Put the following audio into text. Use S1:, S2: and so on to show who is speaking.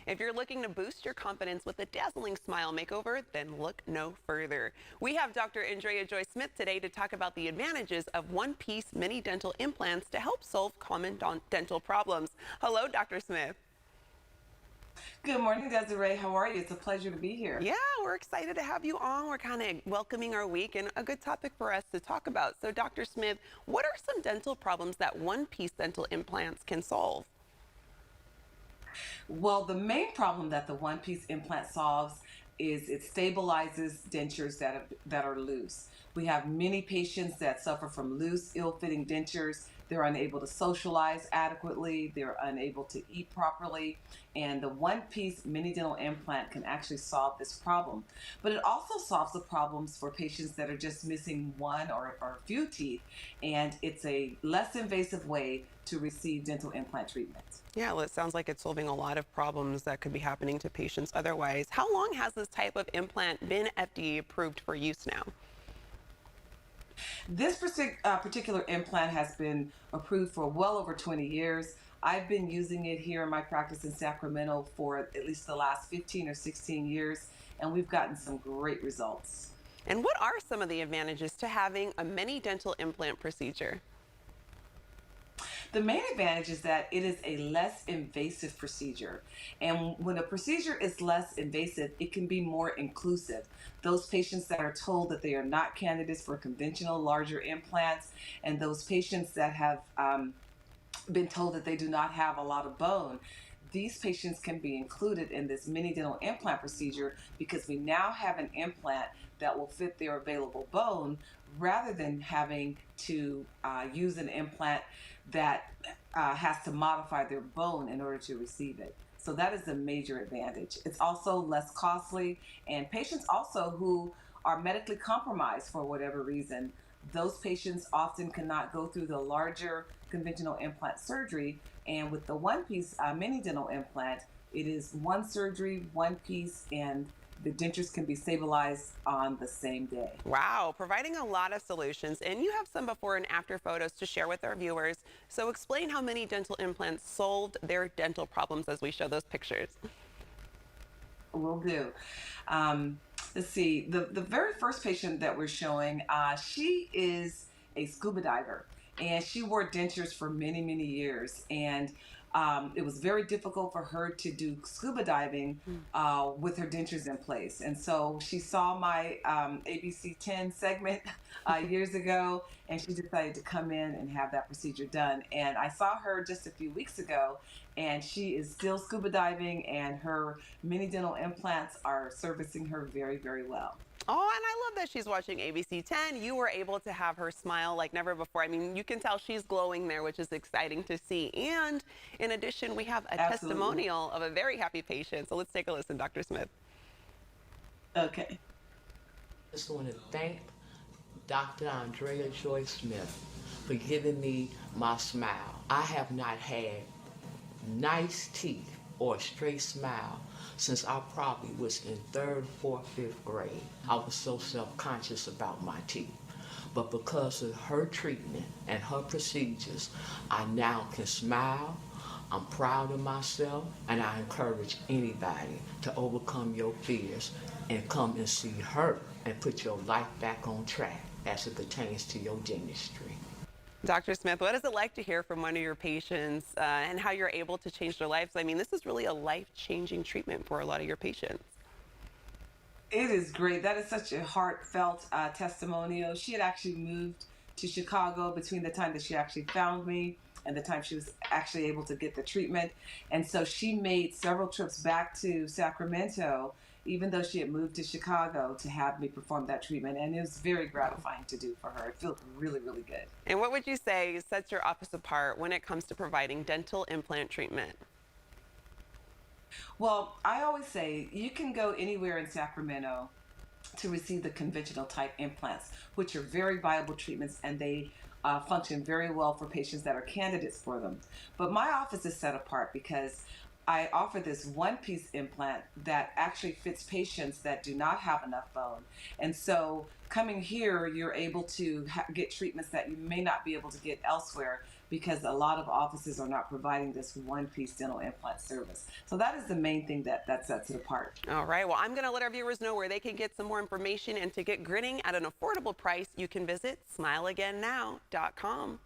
S1: If you're looking to boost your confidence with a dazzling smile makeover, then look no further. We have Dr. Andrea Joy Smith today to talk about the advantages of one-piece mini dental implants to help solve common dental problems. Hello, Dr. Smith.
S2: Good morning, Desiree. How are you? It's a pleasure to be here.
S1: Yeah, we're excited to have you on. We're kind of welcoming our week and a good topic for us to talk about. So, Dr. Smith, what are some dental problems that one-piece dental implants can solve?
S2: Well, the main problem that the one-piece implant solves is it stabilizes dentures that are loose. We have many patients that suffer from loose, ill-fitting dentures. They're unable to socialize adequately. They're unable to eat properly. And the one-piece mini dental implant can actually solve this problem. But it also solves the problems for patients that are just missing one or a few teeth. And it's a less invasive way to receive dental implant treatment.
S1: Yeah, well, it sounds like it's solving a lot of problems that could be happening to patients otherwise. How long has this type of implant been FDA approved for use now?
S2: This particular implant has been approved for well over 20 years. I've been using it here in my practice in Sacramento for at least the last 15 or 16 years, and we've gotten some great results.
S1: And what are some of the advantages to having a mini dental implant procedure?
S2: The main advantage is that it is a less invasive procedure. And when a procedure is less invasive, it can be more inclusive. Those patients that are told that they are not candidates for conventional larger implants, and those patients that have been told that they do not have a lot of bone, these patients can be included in this mini dental implant procedure because we now have an implant that will fit their available bone rather than having to use an implant that has to modify their bone in order to receive it. So that is a major advantage. It's also less costly, and patients also who are medically compromised for whatever reason, those patients often cannot go through the larger conventional implant surgery. And with the one-piece mini dental implant, it is one surgery, one piece, and the dentures can be stabilized on the same day.
S1: Wow, providing a lot of solutions. And you have some before and after photos to share with our viewers. So explain how many dental implants solved their dental problems as we show those pictures.
S2: Will do. Let's see, the very first patient that we're showing, she is a scuba diver, and she wore dentures for many, many years. And it was very difficult for her to do scuba diving with her dentures in place. And so she saw my ABC 10 segment years ago, and she decided to come in and have that procedure done. And I saw her just a few weeks ago, and she is still scuba diving, and her mini dental implants are servicing her very, very well.
S1: Oh, and I love that she's watching ABC 10. You were able to have her smile like never before. I mean, you can tell she's glowing there, which is exciting to see. And in addition, we have a testimonial of a very happy patient. So let's take a listen, Dr. Smith.
S2: Okay.
S3: Just want to thank Dr. Andrea Joy Smith for giving me my smile. I have not had nice teeth or a straight smile since I probably was in 3rd, 4th, 5th grade. I was so self-conscious about my teeth. But because of her treatment and her procedures, I now can smile. I'm proud of myself, and I encourage anybody to overcome your fears and come and see her and put your life back on track as it pertains to your dentistry.
S1: Dr. Smith, what is it like to hear from one of your patients and how you're able to change their lives? I mean, this is really a life-changing treatment for a lot of your patients.
S2: It is great. That is such a heartfelt testimonial. She had actually moved to Chicago between the time that she actually found me and the time she was actually able to get the treatment. And so she made several trips back to Sacramento, even though she had moved to Chicago, to have me perform that treatment. And it was very gratifying to do for her. It feels really, really good.
S1: And what would you say sets your office apart when it comes to providing dental implant treatment?
S2: Well, I always say you can go anywhere in Sacramento to receive the conventional type implants, which are very viable treatments, and they function very well for patients that are candidates for them. But my office is set apart because I offer this one-piece implant that actually fits patients that do not have enough bone. And so coming here, you're able to get treatments that you may not be able to get elsewhere because a lot of offices are not providing this one-piece dental implant service. So that is the main thing that sets it apart.
S1: All right. Well, I'm going to let our viewers know where they can get some more information, and to get grinning at an affordable price, you can visit smileagainnow.com.